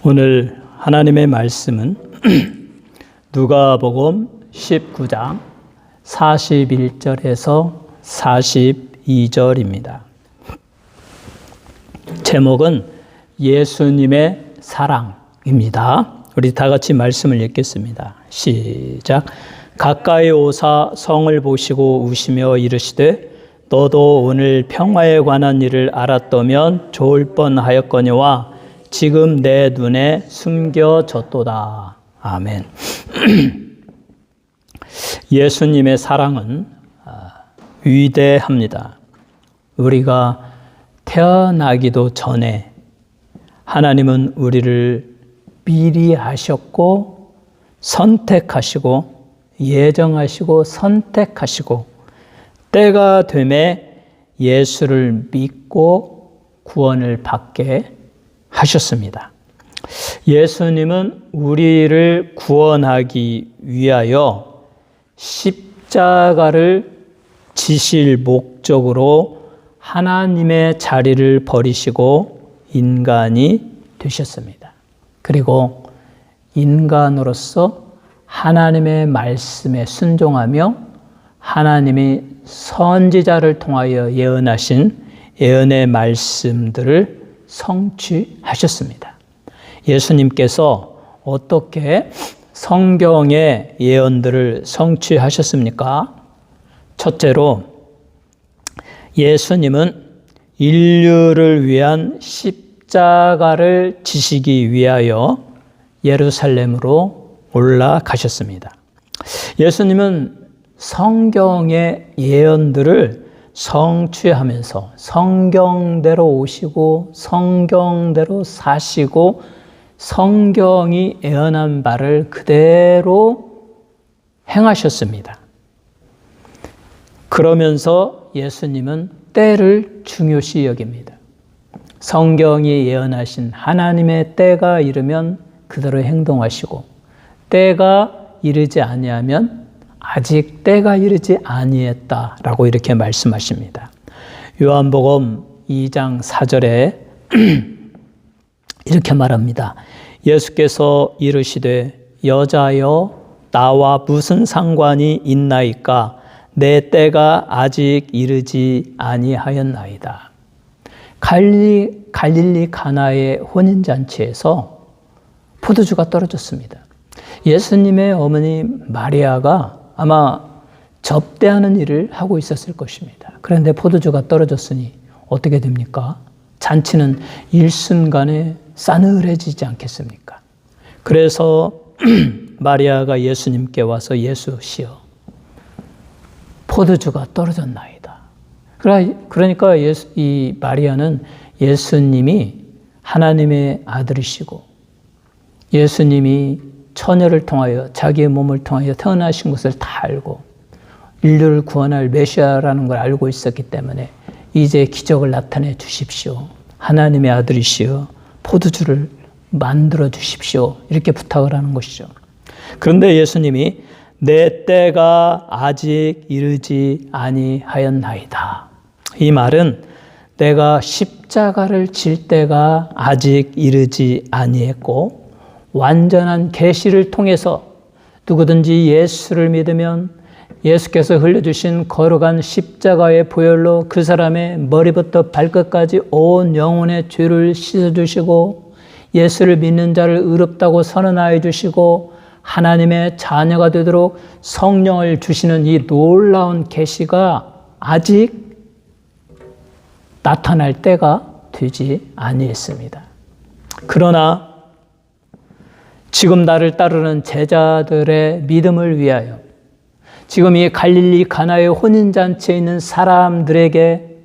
오늘 하나님의 말씀은 누가복음 19장 41절에서 42절입니다. 제목은 예수님의 사랑입니다. 우리 다 같이 말씀을 읽겠습니다. 시작. 가까이 오사 성을 보시고 우시며 이르시되 너도 오늘 평화에 관한 일을 알았더면 좋을 뻔하였거니와 지금 내 눈에 숨겨졌도다. 아멘. 예수님의 사랑은 위대합니다. 우리가 태어나기도 전에 하나님은 우리를 미리 아셨고 선택하시고 예정하시고 선택하시고 때가 되매 예수를 믿고 구원을 받게 하셨습니다. 예수님은 우리를 구원하기 위하여 십자가를 지실 목적으로 하나님의 자리를 버리시고 인간이 되셨습니다. 그리고 인간으로서 하나님의 말씀에 순종하며 하나님이 선지자를 통하여 예언하신 예언의 말씀들을 성취하셨습니다. 예수님께서 어떻게 성경의 예언들을 성취하셨습니까? 첫째로 예수님은 인류를 위한 십자가를 지시기 위하여 예루살렘으로 올라가셨습니다. 예수님은 성경의 예언들을 성취하면서 성경대로 오시고 성경대로 사시고 성경이 예언한 바를 그대로 행하셨습니다. 그러면서 예수님은 때를 중요시 여깁니다. 성경이 예언하신 하나님의 때가 이르면 그대로 행동하시고 때가 이르지 아니하면 아직 때가 이르지 아니했다라고 이렇게 말씀하십니다. 요한복음 2장 4절에 이렇게 말합니다. 예수께서 이르시되 여자여 나와 무슨 상관이 있나이까 내 때가 아직 이르지 아니하였나이다. 갈릴리 가나의 혼인잔치에서 포도주가 떨어졌습니다. 예수님의 어머니 마리아가 아마 접대하는 일을 하고 있었을 것입니다. 그런데 포도주가 떨어졌으니 어떻게 됩니까? 잔치는 일순간에 싸늘해지지 않겠습니까? 그래서 마리아가 예수님께 와서 예수시여 포도주가 떨어졌나이다. 그러니까 이 마리아는 예수님이 하나님의 아들이시고 예수님이 처녀를 통하여 자기의 몸을 통하여 태어나신 것을 다 알고 인류를 구원할 메시아라는 걸 알고 있었기 때문에 이제 기적을 나타내 주십시오. 하나님의 아들이시여 포도주를 만들어 주십시오. 이렇게 부탁을 하는 것이죠. 그런데 예수님이 내 때가 아직 이르지 아니하였나이다. 이 말은 내가 십자가를 질 때가 아직 이르지 아니했고 완전한 계시를 통해서 누구든지 예수를 믿으면 예수께서 흘려주신 거룩한 십자가의 보혈로 그 사람의 머리부터 발끝까지 온 영혼의 죄를 씻어주시고 예수를 믿는 자를 의롭다고 선언하여 주시고 하나님의 자녀가 되도록 성령을 주시는 이 놀라운 계시가 아직 나타날 때가 되지 아니했습니다. 그러나 지금 나를 따르는 제자들의 믿음을 위하여 지금 이 갈릴리 가나의 혼인잔치에 있는 사람들에게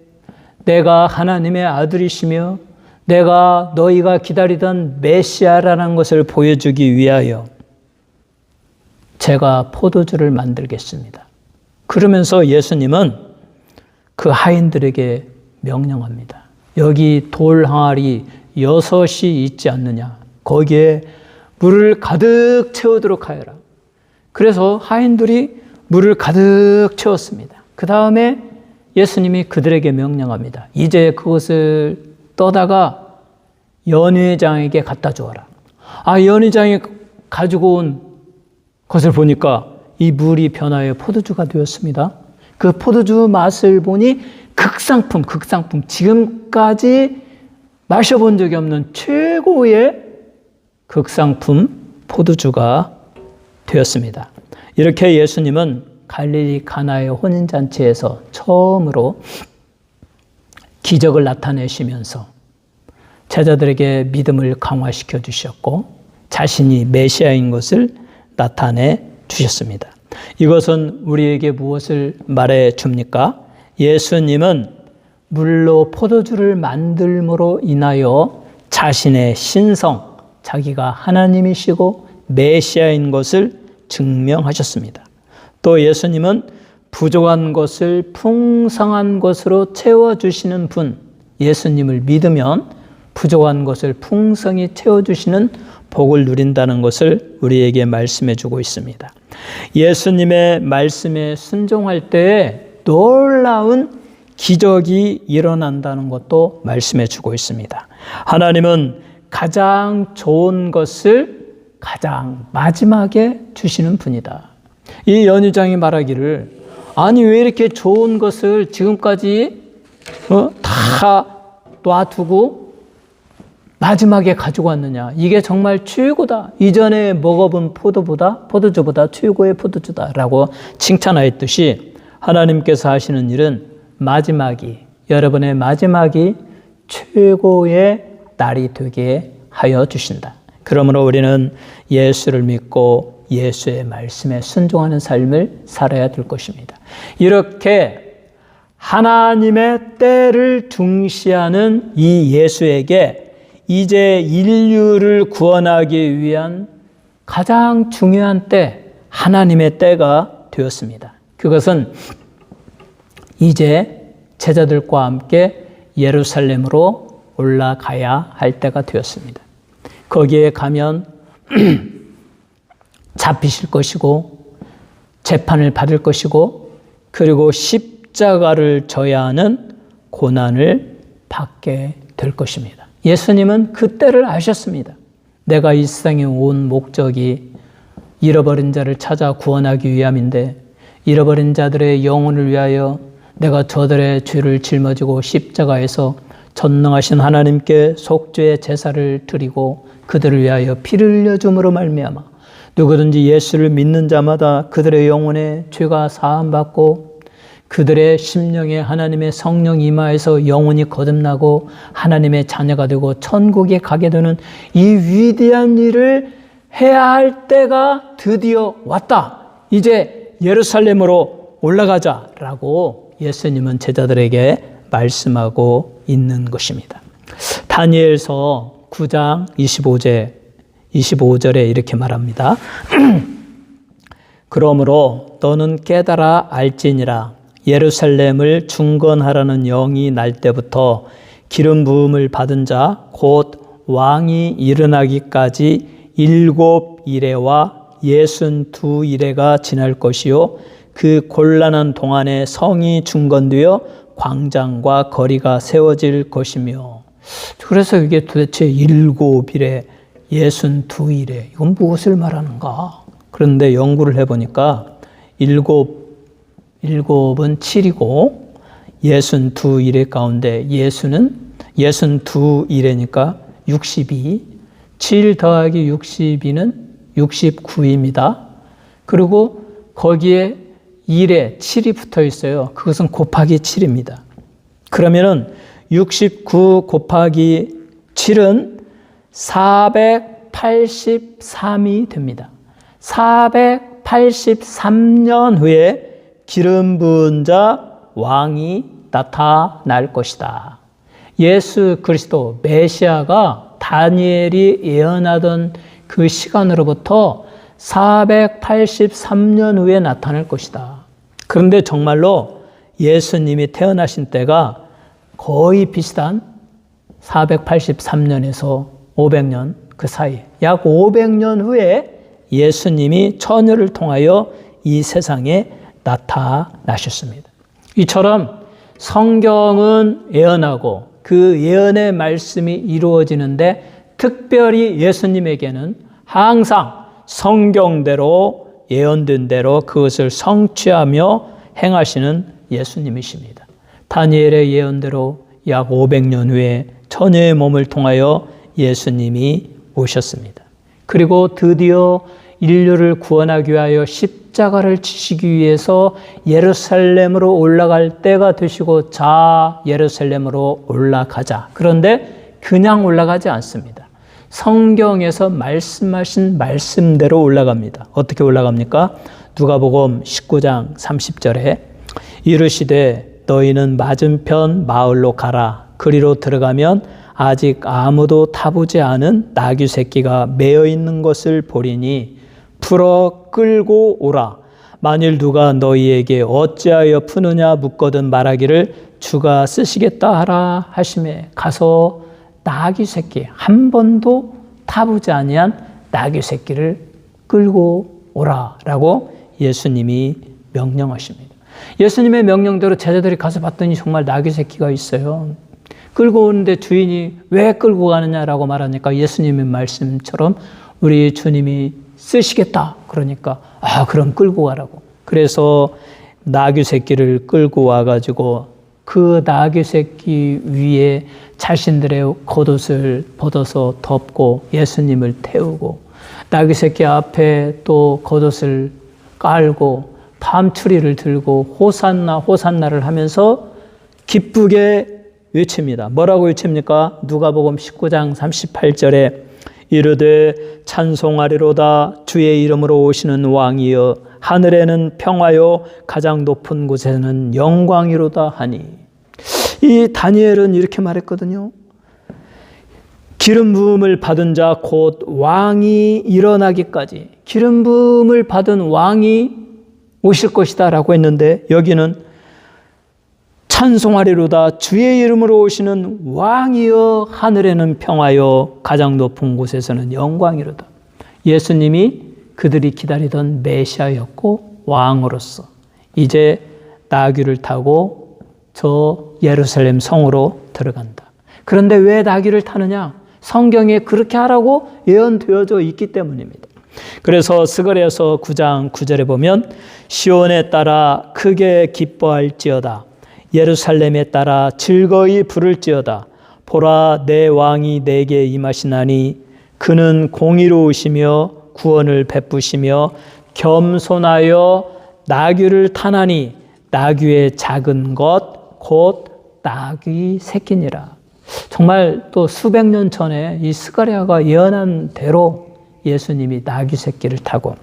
내가 하나님의 아들이시며 내가 너희가 기다리던 메시아라는 것을 보여주기 위하여 제가 포도주를 만들겠습니다. 그러면서 예수님은 그 하인들에게 명령합니다. 여기 돌 항아리 6이 있지 않느냐. 거기에 물을 가득 채우도록 하여라. 그래서 하인들이 물을 가득 채웠습니다. 그 다음에 예수님이 그들에게 명령합니다. 이제 그것을 떠다가 연회장에게 갖다 주어라. 연회장이 가지고 온 것을 보니까 이 물이 변하여 포도주가 되었습니다. 그 포도주 맛을 보니 극상품, 지금까지 마셔본 적이 없는 최고의 극상품 포도주가 되었습니다. 이렇게 예수님은 갈릴리 가나의 혼인잔치에서 처음으로 기적을 나타내시면서 제자들에게 믿음을 강화시켜 주셨고 자신이 메시아인 것을 나타내 주셨습니다. 이것은 우리에게 무엇을 말해 줍니까? 예수님은 물로 포도주를 만들므로 인하여 자신의 신성, 자기가 하나님이시고 메시아인 것을 증명하셨습니다. 또 예수님은 부족한 것을 풍성한 것으로 채워주시는 분, 예수님을 믿으면 부족한 것을 풍성히 채워주시는 복을 누린다는 것을 우리에게 말씀해 주고 있습니다. 예수님의 말씀에 순종할 때에 놀라운 기적이 일어난다는 것도 말씀해 주고 있습니다. 하나님은 가장 좋은 것을 가장 마지막에 주시는 분이다. 이 연유장이 말하기를 아니 왜 이렇게 좋은 것을 지금까지 다 놔두고 마지막에 가지고 왔느냐. 이게 정말 최고다. 이전에 먹어본 포도주보다 최고의 포도주다라고 칭찬하였듯이 하나님께서 하시는 일은 여러분의 마지막이 최고의 날이 되게 하여 주신다. 그러므로 우리는 예수를 믿고 예수의 말씀에 순종하는 삶을 살아야 될 것입니다. 이렇게 하나님의 때를 중시하는 이 예수에게 이제 인류를 구원하기 위한 가장 중요한 때, 하나님의 때가 되었습니다. 그것은 이제 제자들과 함께 예루살렘으로 올라가야 할 때가 되었습니다. 거기에 가면 잡히실 것이고 재판을 받을 것이고 그리고 십자가를 져야 하는 고난을 받게 될 것입니다. 예수님은 그 때를 아셨습니다. 내가 이 세상에 온 목적이 잃어버린 자를 찾아 구원하기 위함인데 잃어버린 자들의 영혼을 위하여 내가 저들의 죄를 짊어지고 십자가에서 전능하신 하나님께 속죄의 제사를 드리고 그들을 위하여 피를 흘려줌으로 말미암아 누구든지 예수를 믿는 자마다 그들의 영혼의 죄가 사함받고 그들의 심령에 하나님의 성령 임하에서 영혼이 거듭나고 하나님의 자녀가 되고 천국에 가게 되는 이 위대한 일을 해야 할 때가 드디어 왔다. 이제 예루살렘으로 올라가자라고 예수님은 제자들에게 말씀하고 있는 것입니다. 다니엘서 9장 25절에 이렇게 말합니다. 그러므로 너는 깨달아 알지니라. 예루살렘을 중건하라는 영이 날 때부터 기름 부음을 받은 자 곧 왕이 일어나기까지 7이레와 62이레가 지날 것이요 그 곤란한 동안에 성이 중건되어 광장과 거리가 세워질 것이며. 그래서 이게 도대체 7이레 62이레 이건 무엇을 말하는가? 그런데 연구를 해보니까 7은 7이고 62이레 가운데 예수는 62이레니까 62, 7 더하기 62는 69입니다. 그리고 거기에 1에 7이 붙어 있어요. 그것은 곱하기 7입니다. 그러면은 69 곱하기 7은 483이 됩니다. 483년 후에 기름 부은 자 왕이 나타날 것이다. 예수 그리스도 메시아가 다니엘이 예언하던 그 시간으로부터 483년 후에 나타날 것이다. 그런데 정말로 예수님이 태어나신 때가 거의 비슷한 483년에서 500년 그 사이, 약 500년 후에 예수님이 처녀를 통하여 이 세상에 나타나셨습니다. 이처럼 성경은 예언하고 그 예언의 말씀이 이루어지는데 특별히 예수님에게는 항상 성경대로 예언된 대로 그것을 성취하며 행하시는 예수님이십니다. 다니엘의 예언대로 약 500년 후에 처녀의 몸을 통하여 예수님이 오셨습니다. 그리고 드디어 인류를 구원하기 위하여 십자가를 지시기 위해서 예루살렘으로 올라갈 때가 되시고, 자 예루살렘으로 올라가자. 그런데 그냥 올라가지 않습니다. 성경에서 말씀하신 말씀대로 올라갑니다. 어떻게 올라갑니까? 누가복음 19장 30절에 이르시되 너희는 맞은편 마을로 가라. 그리로 들어가면 아직 아무도 타보지 않은 나귀 새끼가 매어 있는 것을 보리니 풀어 끌고 오라. 만일 누가 너희에게 어찌하여 푸느냐 묻거든 말하기를 주가 쓰시겠다 하라 하시매 가서 나귀 새끼, 한 번도 타보지 아니한 나귀 새끼를 끌고 오라라고 예수님이 명령하십니다. 예수님의 명령대로 제자들이 가서 봤더니 정말 나귀 새끼가 있어요. 끌고 오는데 주인이 왜 끌고 가느냐라고 말하니까 예수님의 말씀처럼 우리 주님이 쓰시겠다. 그러니까 그럼 끌고 가라고. 그래서 나귀 새끼를 끌고 와가지고 그 나귀 새끼 위에 자신들의 겉옷을 벗어서 덮고 예수님을 태우고, 나귀 새끼 앞에 또 겉옷을 깔고 담추리를 들고 호산나 호산나를 하면서 기쁘게 외칩니다. 뭐라고 외칩니까? 누가복음 19장 38절에 이르되 찬송하리로다 주의 이름으로 오시는 왕이여 하늘에는 평화요 가장 높은 곳에는 영광이로다 하니. 이 다니엘은 이렇게 말했거든요. 기름 부음을 받은 자 곧 왕이 일어나기까지 기름 부음을 받은 왕이 오실 것이다 라고 했는데, 여기는 찬송하리로다 주의 이름으로 오시는 왕이여 하늘에는 평화요 가장 높은 곳에서는 영광이로다. 예수님이 그들이 기다리던 메시아였고 왕으로서 이제 나귀를 타고 저 예루살렘 성으로 들어간다. 그런데 왜 나귀를 타느냐? 성경에 그렇게 하라고 예언되어져 있기 때문입니다. 그래서 스가랴서 9장 9절에 보면 시온에 따라 크게 기뻐할지어다 예루살렘에 따라 즐거이 부를지어다 보라 내 왕이 내게 임하시나니 그는 공의로우시며 구원을 베푸시며 겸손하여 나귀를 타나니 나귀의 작은 것 곧 나귀 새끼니라. 정말 또 수백 년 전에 이 스가랴가 예언한 대로 예수님이 나귀 새끼를 타고,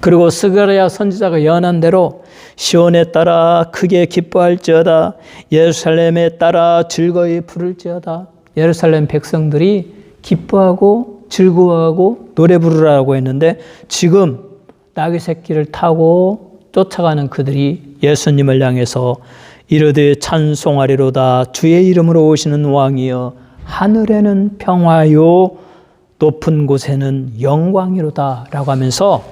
그리고 스가랴 선지자가 예언한 대로 시온에 따라 크게 기뻐할지어다 예루살렘에 따라 즐거이 부를지어다. 예루살렘 백성들이 기뻐하고 즐거워하고 노래 부르라고 했는데, 지금 나귀 새끼를 타고 쫓아가는 그들이 예수님을 향해서 이르되 찬송하리로다 주의 이름으로 오시는 왕이여 하늘에는 평화요 높은 곳에는 영광이로다 라고 하면서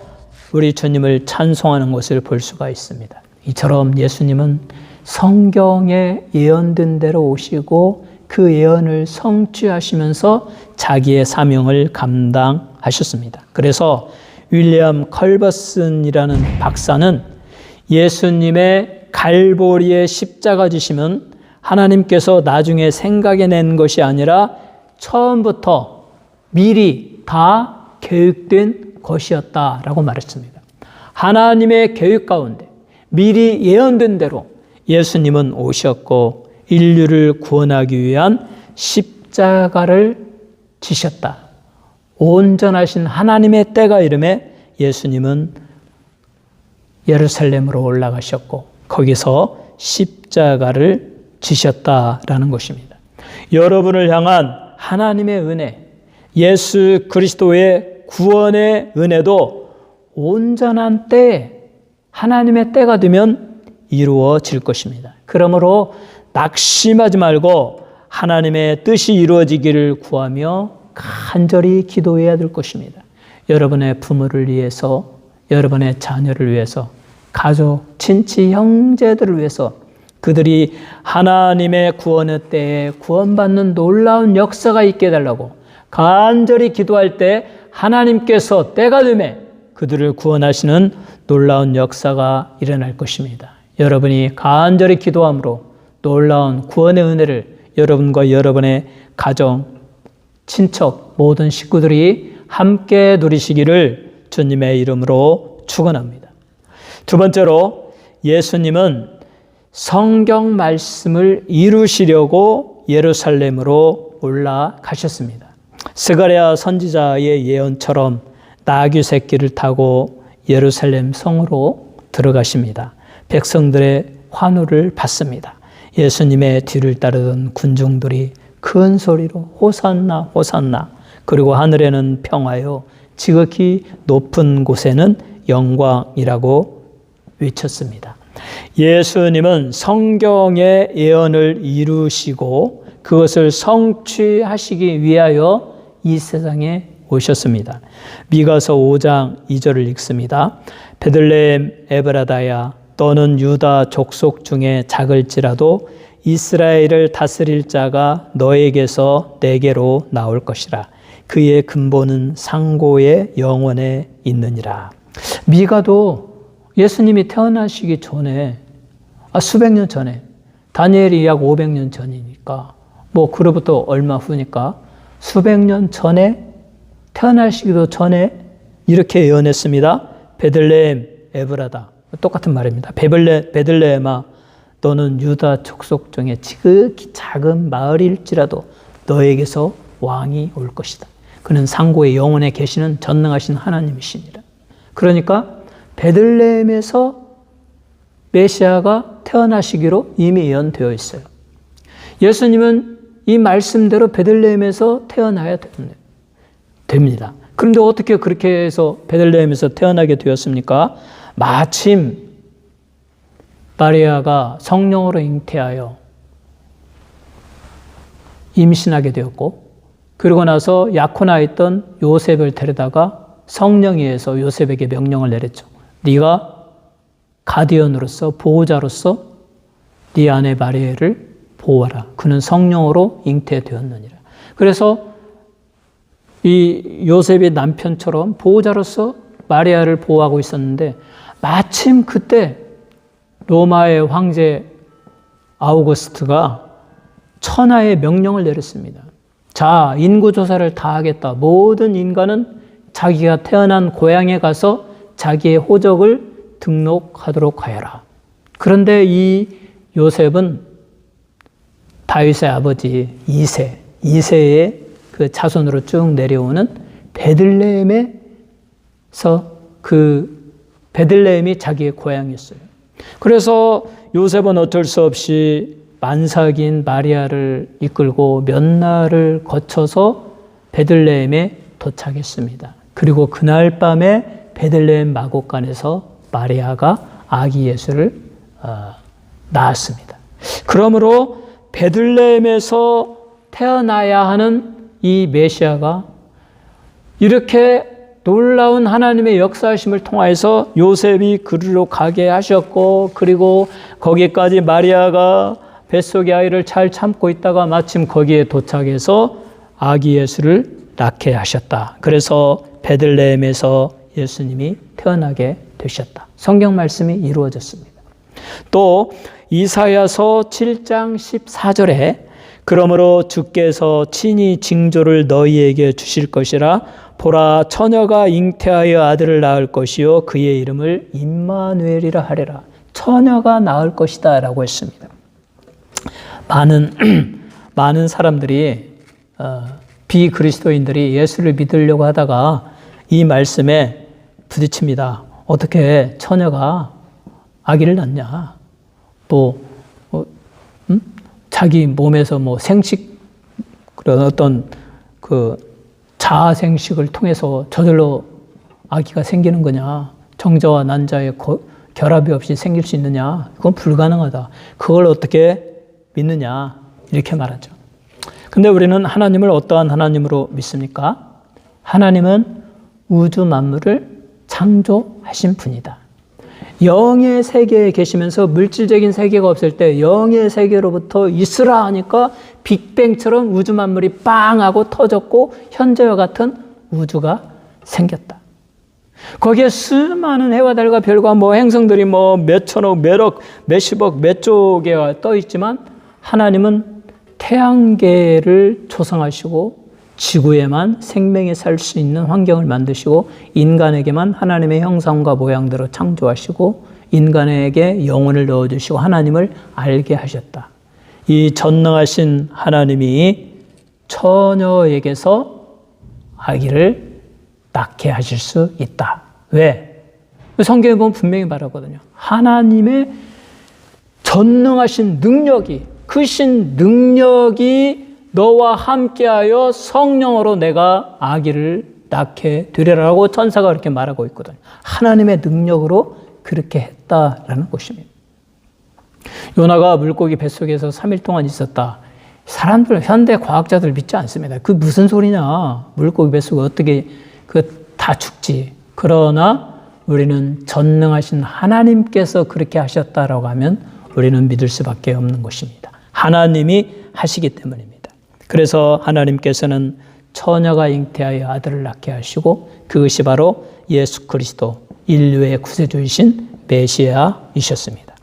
우리 주님을 찬송하는 것을 볼 수가 있습니다. 이처럼 예수님은 성경에 예언된 대로 오시고 그 예언을 성취하시면서 자기의 사명을 감당하셨습니다. 그래서 윌리엄 컬버슨이라는 박사는 예수님의 갈보리의 십자가 지심은 하나님께서 나중에 생각해낸 것이 아니라 처음부터 미리 다 계획된 것이었다라고 말했습니다. 하나님의 계획 가운데 미리 예언된 대로 예수님은 오셨고 인류를 구원하기 위한 십자가를 지셨다. 온전하신 하나님의 때가 이름에 예수님은 예루살렘으로 올라가셨고 거기서 십자가를 지셨다라는 것입니다. 여러분을 향한 하나님의 은혜, 예수 그리스도의 구원의 은혜도 온전한 때에 하나님의 때가 되면 이루어질 것입니다. 그러므로 낙심하지 말고 하나님의 뜻이 이루어지기를 구하며 간절히 기도해야 될 것입니다. 여러분의 부모를 위해서, 여러분의 자녀를 위해서, 가족, 친치, 형제들을 위해서 그들이 하나님의 구원의 때에 구원받는 놀라운 역사가 있게 해달라고 간절히 기도할 때 하나님께서 때가 되매 그들을 구원하시는 놀라운 역사가 일어날 것입니다. 여러분이 간절히 기도함으로 놀라운 구원의 은혜를 여러분과 여러분의 가정, 친척, 모든 식구들이 함께 누리시기를 주님의 이름으로 축원합니다. 두 번째로 예수님은 성경 말씀을 이루시려고 예루살렘으로 올라가셨습니다. 스가랴 선지자의 예언처럼 나귀 새끼를 타고 예루살렘 성으로 들어가십니다. 백성들의 환호를 받습니다. 예수님의 뒤를 따르던 군중들이 큰 소리로 호산나 호산나, 그리고 하늘에는 평화요 지극히 높은 곳에는 영광이라고 외쳤습니다. 예수님은 성경의 예언을 이루시고 그것을 성취하시기 위하여 이 세상에 오셨습니다. 미가서 5장 2절을 읽습니다. 베들레헴 에브라다야, 너는 유다 족속 중에 작을지라도 이스라엘을 다스릴 자가 너에게서 내게로 나올 것이라. 그의 근본은 상고의 영원에 있느니라. 미가도 예수님이 태어나시기 전에, 수백 년 전에, 다니엘이 약 500년 전이니까, 그로부터 얼마 후니까 수백 년 전에, 태어나시기도 전에 이렇게 예언했습니다. 베들레헴 에브라다. 똑같은 말입니다. 베들레헴아, 너는 유다 족속 중에 지극히 작은 마을일지라도 너에게서 왕이 올 것이다. 그는 상고의 영원에 계시는 전능하신 하나님이시니라. 그러니까 베들레헴에서 메시아가 태어나시기로 이미 예언되어 있어요. 예수님은 이 말씀대로 베들레헴에서 태어나야 됩니다. 그런데 어떻게 그렇게 해서 베들레헴에서 태어나게 되었습니까? 마침 마리아가 성령으로 잉태하여 임신하게 되었고, 그리고 나서 약혼하여 있던 요셉을 데려다가 성령에 의해서 요셉에게 명령을 내렸죠. 네가 가디언으로서, 보호자로서 네 아내 마리아를 보호하라. 그는 성령으로 잉태되었느니라. 그래서 이 요셉의 남편처럼 보호자로서 마리아를 보호하고 있었는데, 마침 그때 로마의 황제 아우구스트가 천하의 명령을 내렸습니다. 자, 인구조사를 다 하겠다. 모든 인간은 자기가 태어난 고향에 가서 자기의 호적을 등록하도록 하여라. 그런데 이 요셉은 다윗의 아버지 이세의 그 자손으로 쭉 내려오는 베들레헴에서 베들레헴이 자기의 고향이었어요. 그래서 요셉은 어쩔 수 없이 만삭인 마리아를 이끌고 몇 날을 거쳐서 베들레헴에 도착했습니다. 그리고 그날 밤에 베들레헴 마곡간에서 마리아가 아기 예수를 낳았습니다. 그러므로 베들레헴에서 태어나야 하는 이 메시아가 이렇게 놀라운 하나님의 역사하심을 통해서 요셉이 그리로 가게 하셨고, 그리고 거기까지 마리아가 뱃속의 아이를 잘 참고 있다가 마침 거기에 도착해서 아기 예수를 낳게 하셨다. 그래서 베들레헴에서 예수님이 태어나게 되셨다. 성경 말씀이 이루어졌습니다. 또 이사야서 7장 14절에 그러므로 주께서 친히 징조를 너희에게 주실 것이라. 보라, 처녀가 잉태하여 아들을 낳을 것이요 그의 이름을 임마누엘이라 하리라. 처녀가 낳을 것이다 라고 했습니다. 많은 사람들이 비그리스도인들이 예수를 믿으려고 하다가 이 말씀에 부딪힙니다. 어떻게 처녀가 아기를 낳냐? 자기 몸에서 생식, 그런 어떤 자아 생식을 통해서 저절로 아기가 생기는 거냐? 정자와 난자의 결합이 없이 생길 수 있느냐? 그건 불가능하다. 그걸 어떻게 믿느냐? 이렇게 말하죠. 근데 우리는 하나님을 어떠한 하나님으로 믿습니까? 하나님은 우주 만물을 창조하신 분이다. 영의 세계에 계시면서 물질적인 세계가 없을 때 영의 세계로부터 있으라 하니까 빅뱅처럼 우주 만물이 빵 하고 터졌고 현재와 같은 우주가 생겼다. 거기에 수많은 해와 달과 별과 행성들이 몇천억, 몇억, 몇십억, 몇조 개가 떠 있지만 하나님은 태양계를 조성하시고 지구에만 생명이 살 수 있는 환경을 만드시고 인간에게만 하나님의 형상과 모양대로 창조하시고 인간에게 영혼을 넣어주시고 하나님을 알게 하셨다. 이 전능하신 하나님이 처녀에게서 아기를 낳게 하실 수 있다. 왜? 성경에 보면 분명히 말하거든요. 하나님의 전능하신 능력이, 크신 능력이 너와 함께하여 성령으로 내가 아기를 낳게 되리라고 천사가 그렇게 말하고 있거든요. 하나님의 능력으로 그렇게 했다라는 것입니다. 요나가 물고기 뱃속에서 3일 동안 있었다. 사람들, 현대 과학자들 믿지 않습니다. 그 무슨 소리냐. 물고기 뱃속에 어떻게 다 죽지. 그러나 우리는 전능하신 하나님께서 그렇게 하셨다라고 하면 우리는 믿을 수밖에 없는 것입니다. 하나님이 하시기 때문입니다. 그래서 하나님께서는 처녀가 잉태하여 아들을 낳게 하시고 그것이 바로 예수 그리스도 인류의 구세주이신 메시아이셨습니다.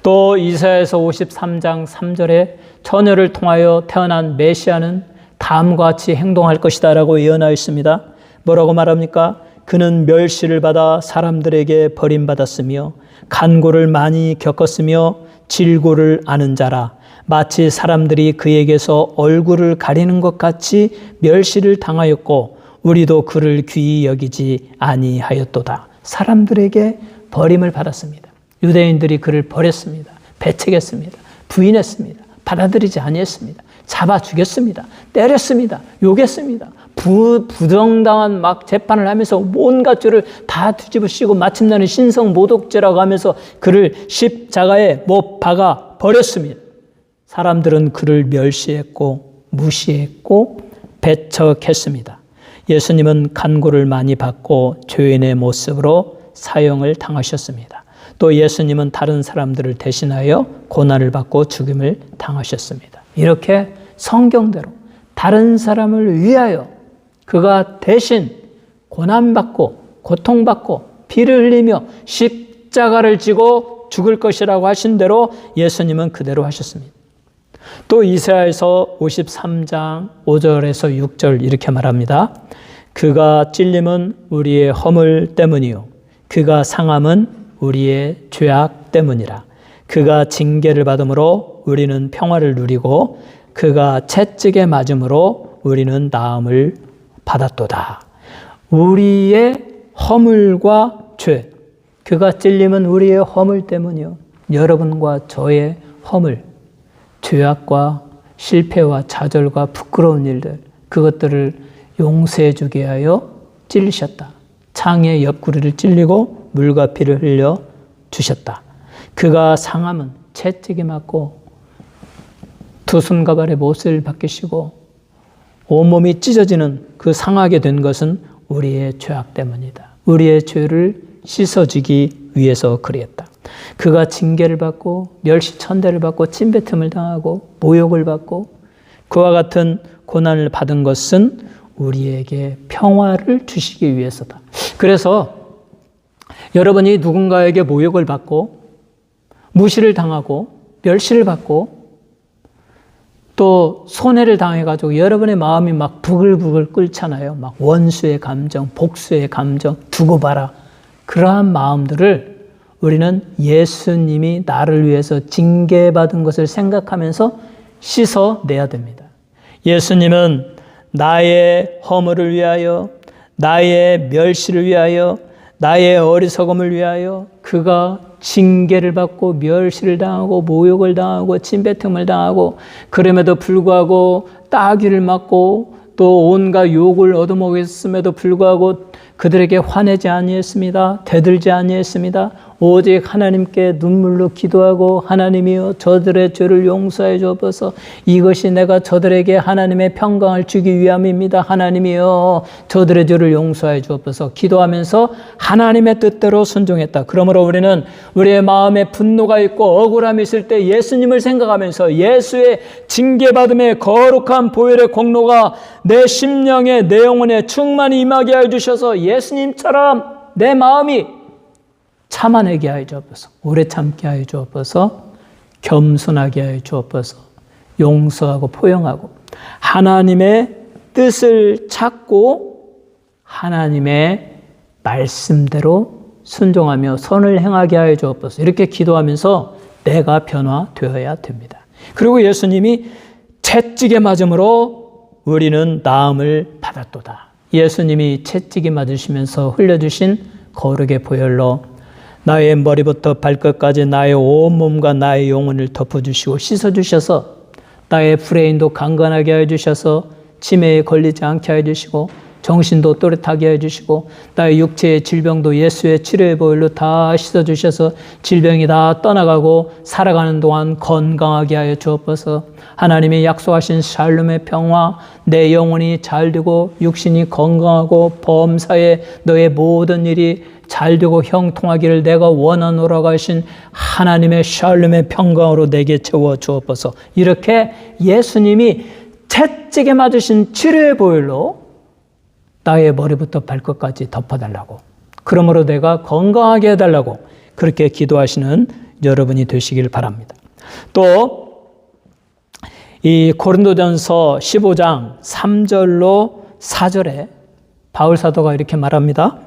또 이사야서 53장 3절에 처녀를 통하여 태어난 메시아는 다음과 같이 행동할 것이다 라고 예언하였습니다. 뭐라고 말합니까? 그는 멸시를 받아 사람들에게 버림받았으며 간고를 많이 겪었으며 질고를 아는 자라. 마치 사람들이 그에게서 얼굴을 가리는 것 같이 멸시를 당하였고 우리도 그를 귀히 여기지 아니하였도다. 사람들에게 버림을 받았습니다. 유대인들이 그를 버렸습니다. 배척했습니다. 부인했습니다. 받아들이지 아니했습니다. 잡아 죽였습니다. 때렸습니다. 욕했습니다. 부정당한 재판을 하면서 온갖 죄를 다 뒤집으시고 마침내는 신성모독죄라고 하면서 그를 십자가에 못 박아 버렸습니다. 사람들은 그를 멸시했고 무시했고 배척했습니다. 예수님은 간고를 많이 받고 죄인의 모습으로 사형을 당하셨습니다. 또 예수님은 다른 사람들을 대신하여 고난을 받고 죽임을 당하셨습니다. 이렇게 성경대로 다른 사람을 위하여 그가 대신 고난받고 고통받고 피를 흘리며 십자가를 지고 죽을 것이라고 하신 대로 예수님은 그대로 하셨습니다. 또 이사야서 53장 5절에서 6절 이렇게 말합니다. 그가 찔림은 우리의 허물 때문이요 그가 상함은 우리의 죄악 때문이라. 그가 징계를 받음으로 우리는 평화를 누리고 그가 채찍에 맞음으로 우리는 나음을 받았도다. 우리의 허물과 죄, 그가 찔림은 우리의 허물 때문이요 여러분과 저의 허물, 죄악과 실패와 좌절과 부끄러운 일들, 그것들을 용서해 주게 하여 찔리셨다. 창의 옆구리를 찔리고 물과 피를 흘려 주셨다. 그가 상함은 채찍에 맞고 두 손과 발의 못을 벗기시고 온몸이 찢어지는 그 상하게 된 것은 우리의 죄악 때문이다. 우리의 죄를 씻어주기 위해서 그리했다. 그가 징계를 받고 멸시천대를 받고 침뱉음을 당하고 모욕을 받고 그와 같은 고난을 받은 것은 우리에게 평화를 주시기 위해서다. 그래서 여러분이 누군가에게 모욕을 받고 무시를 당하고 멸시를 받고 또 손해를 당해가지고 여러분의 마음이 막 부글부글 끓잖아요. 막 원수의 감정, 복수의 감정, 두고 봐라. 그러한 마음들을 우리는 예수님이 나를 위해서 징계받은 것을 생각하면서 씻어내야 됩니다. 예수님은 나의 허물을 위하여, 나의 멸시를 위하여, 나의 어리석음을 위하여 그가 징계를 받고 멸시를 당하고 모욕을 당하고 침뱉음을 당하고 그럼에도 불구하고 따귀를 맞고 또 온갖 욕을 얻어먹었음에도 불구하고 그들에게 화내지 아니했습니다. 대들지 아니했습니다. 오직 하나님께 눈물로 기도하고 하나님이여 저들의 죄를 용서해 주옵소서. 이것이 내가 저들에게 하나님의 평강을 주기 위함입니다. 하나님이여 저들의 죄를 용서해 주옵소서. 기도하면서 하나님의 뜻대로 순종했다. 그러므로 우리는 우리의 마음에 분노가 있고 억울함이 있을 때 예수님을 생각하면서 예수의 징계받음의 거룩한 보혈의 공로가 내 심령에 내 영혼에 충만히 임하게 하여 주셔서 예수님처럼 내 마음이 참아내게 하여 주옵소서. 오래 참게 하여 주옵소서. 겸손하게 하여 주옵소서. 용서하고 포용하고 하나님의 뜻을 찾고 하나님의 말씀대로 순종하며 선을 행하게 하여 주옵소서. 이렇게 기도하면서 내가 변화되어야 됩니다. 그리고 예수님이 채찍에 맞음으로 우리는 나음을 받았도다. 예수님이 채찍에 맞으시면서 흘려주신 거룩의 보혈로 나의 머리부터 발끝까지 나의 온몸과 나의 영혼을 덮어주시고 씻어주셔서 나의 브레인도 강건하게 해주셔서 치매에 걸리지 않게 해주시고 정신도 또렷하게 해주시고 나의 육체의 질병도 예수의 치료의 보혈로 다 씻어주셔서 질병이 다 떠나가고 살아가는 동안 건강하게 하여 주옵소서. 하나님이 약속하신 샬롬의 평화, 내 영혼이 잘되고 육신이 건강하고 범사에 너의 모든 일이 잘되고 형통하기를 내가 원하노라고 하신 하나님의 샬롬의 평강으로 내게 채워 주옵소서. 이렇게 예수님이 채찍에 맞으신 치료의 보혈로 나의 머리부터 발끝까지 덮어달라고, 그러므로 내가 건강하게 해달라고 그렇게 기도하시는 여러분이 되시길 바랍니다. 또 이 고린도전서 15장 3절로 4절에 바울 사도가 이렇게 말합니다.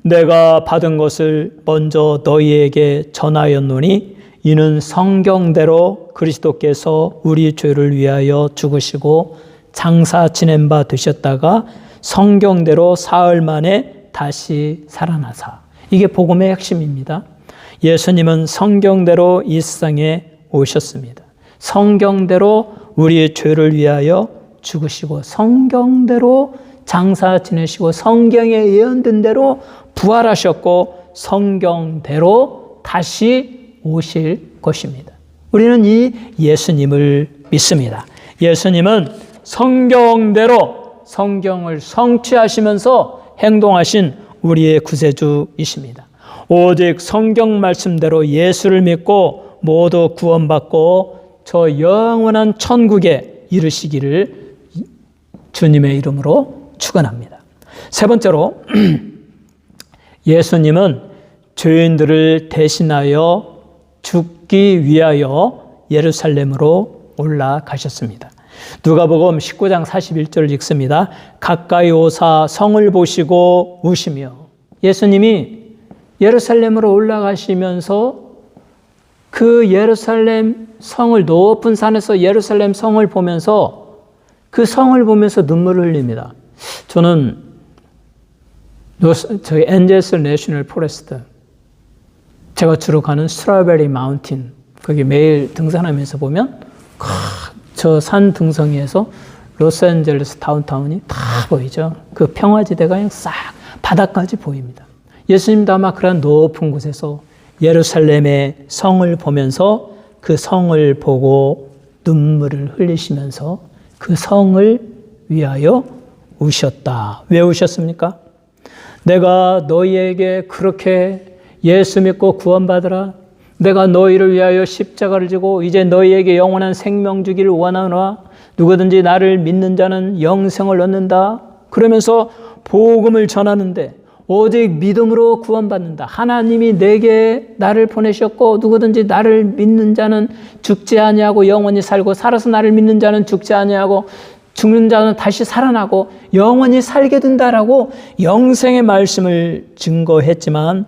내가 받은 것을 먼저 너희에게 전하였노니 이는 성경대로 그리스도께서 우리 죄를 위하여 죽으시고 장사 지낸 바 되셨다가 성경대로 사흘 만에 다시 살아나사. 이게 복음의 핵심입니다. 예수님은 성경대로 이 세상에 오셨습니다. 성경대로 우리의 죄를 위하여 죽으시고 성경대로 장사 지내시고 성경에 예언된 대로 부활하셨고 성경대로 다시 오실 것입니다. 우리는 이 예수님을 믿습니다. 예수님은 성경대로 성경을 성취하시면서 행동하신 우리의 구세주이십니다. 오직 성경 말씀대로 예수를 믿고 모두 구원받고 저 영원한 천국에 이르시기를 주님의 이름으로 축원합니다. 세 번째로 예수님은 죄인들을 대신하여 죽기 위하여 예루살렘으로 올라가셨습니다. 누가복음 19장 41절을 읽습니다. 가까이 오사 성을 보시고 우시며. 예수님이 예루살렘으로 올라가시면서 그 예루살렘 성을, 높은 산에서 예루살렘 성을 보면서 그 성을 보면서 눈물을 흘립니다. 저는 저희 엔젤스 내셔널 포레스트, 제가 주로 가는 스트로베리 마운틴, 거기 매일 등산하면서 보면 저 산 등성이에서 로스앤젤레스 다운타운이 다 보이죠. 그 평화지대가 그냥 싹 바닥까지 보입니다. 예수님도 아마 그런 높은 곳에서 예루살렘의 성을 보면서 그 성을 보고 눈물을 흘리시면서 그 성을 위하여 우셨다. 왜 우셨습니까? 내가 너희에게 그렇게 예수 믿고 구원받으라. 내가 너희를 위하여 십자가를 지고 이제 너희에게 영원한 생명 주기를 원하노라. 누구든지 나를 믿는 자는 영생을 얻는다. 그러면서 복음을 전하는데 오직 믿음으로 구원받는다. 하나님이 내게 나를 보내셨고 누구든지 나를 믿는 자는 죽지 아니하고 영원히 살고 살아서 나를 믿는 자는 죽지 아니하고 죽는 자는 다시 살아나고 영원히 살게 된다라고 영생의 말씀을 증거했지만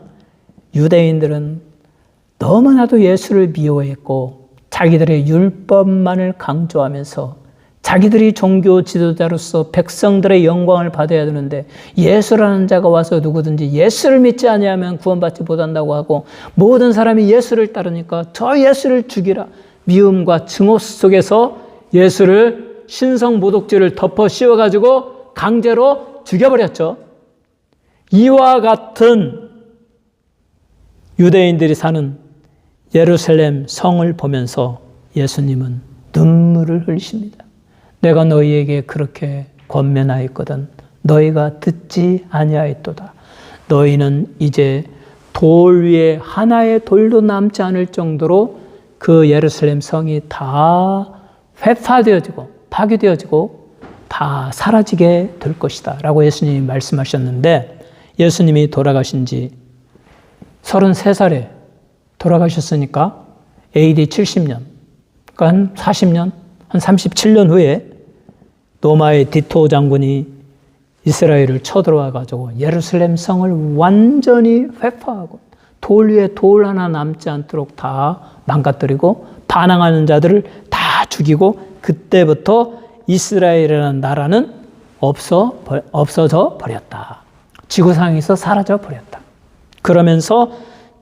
유대인들은 너무나도 예수를 미워했고 자기들의 율법만을 강조하면서 자기들이 종교 지도자로서 백성들의 영광을 받아야 되는데 예수라는 자가 와서 누구든지 예수를 믿지 아니하면 구원받지 못한다고 하고 모든 사람이 예수를 따르니까 저 예수를 죽이라. 미움과 증오 속에서 예수를 신성모독죄를 덮어 씌워가지고 강제로 죽여버렸죠. 이와 같은 유대인들이 사는 예루살렘 성을 보면서 예수님은 눈물을 흘리십니다. 내가 너희에게 그렇게 권면하였거든 너희가 듣지 아니하였도다. 너희는 이제 돌 위에 하나의 돌도 남지 않을 정도로 그 예루살렘 성이 다 회파되어지고 파괴되어지고 다 사라지게 될 것이다 라고 예수님이 말씀하셨는데, 예수님이 돌아가신 지 33살에 돌아가셨으니까 AD 70년, 그러니까 한 40년, 한 37년 후에 로마의 디토 장군이 이스라엘을 쳐들어와 가지고 예루살렘 성을 완전히 회파하고 돌 위에 돌 하나 남지 않도록 다 망가뜨리고 반항하는 자들을 다 죽이고, 그때부터 이스라엘이라는 나라는 없어져 버렸다. 지구상에서 사라져 버렸다. 그러면서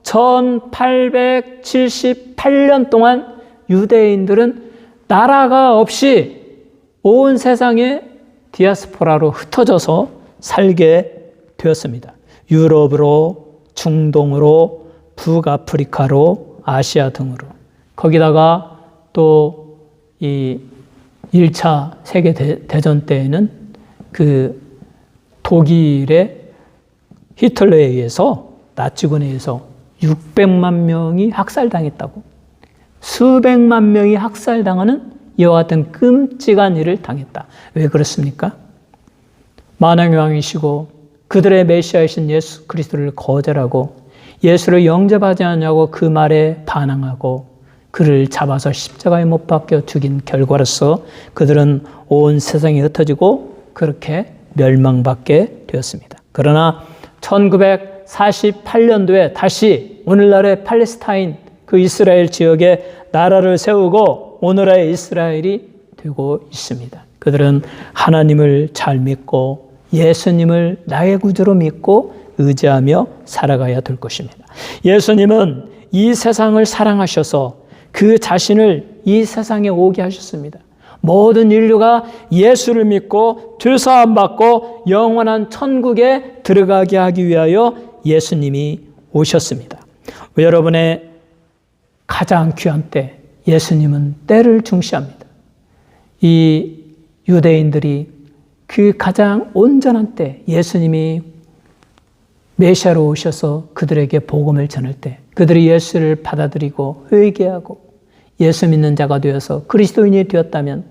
1878년 동안 유대인들은 나라가 없이 온 세상에 디아스포라로 흩어져서 살게 되었습니다. 유럽으로, 중동으로, 북아프리카로, 아시아 등으로. 거기다가 또 이 1차 세계대전 때에는 그 독일의 히틀러에 의해서, 나치군에 의해서 600만 명이 학살당했다고, 수백만 명이 학살당하는 이와 같은 끔찍한 일을 당했다. 왜 그렇습니까? 만왕의 왕이시고 그들의 메시아이신 예수 그리스도를 거절하고 예수를 영접하지 않냐고 그 말에 반항하고 그를 잡아서 십자가에 못 박혀 죽인 결과로서 그들은 온 세상에 흩어지고 그렇게 멸망받게 되었습니다. 그러나 1948년도에 다시 오늘날의 팔레스타인 그 이스라엘 지역에 나라를 세우고 오늘의 이스라엘이 되고 있습니다. 그들은 하나님을 잘 믿고 예수님을 나의 구주로 믿고 의지하며 살아가야 될 것입니다. 예수님은 이 세상을 사랑하셔서 그 자신을 이 세상에 오게 하셨습니다. 모든 인류가 예수를 믿고 죄사함 받고 영원한 천국에 들어가게 하기 위하여 예수님이 오셨습니다. 여러분의 가장 귀한 때, 예수님은 때를 중시합니다. 이 유대인들이 그 가장 온전한 때, 예수님이 메시아로 오셔서 그들에게 복음을 전할 때, 그들이 예수를 받아들이고 회개하고 예수 믿는 자가 되어서 그리스도인이 되었다면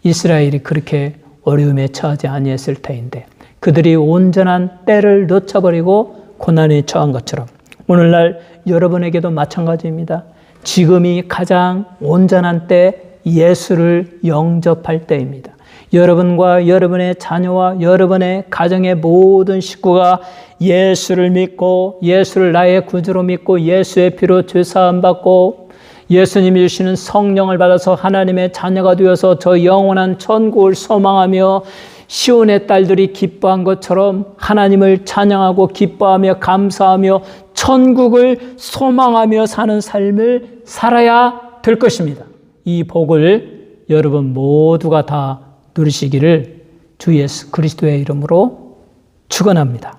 이스라엘이 그렇게 어려움에 처하지 아니했을 터인데, 그들이 온전한 때를 놓쳐버리고 고난에 처한 것처럼 오늘날 여러분에게도 마찬가지입니다. 지금이 가장 온전한 때, 예수를 영접할 때입니다. 여러분과 여러분의 자녀와 여러분의 가정의 모든 식구가 예수를 믿고 예수를 나의 구주로 믿고 예수의 피로 죄사함 받고 예수님이 주시는 성령을 받아서 하나님의 자녀가 되어서 저 영원한 천국을 소망하며 시온의 딸들이 기뻐한 것처럼 하나님을 찬양하고 기뻐하며 감사하며 천국을 소망하며 사는 삶을 살아야 될 것입니다. 이 복을 여러분 모두가 다 누리시기를 주 예수 그리스도의 이름으로 축원합니다.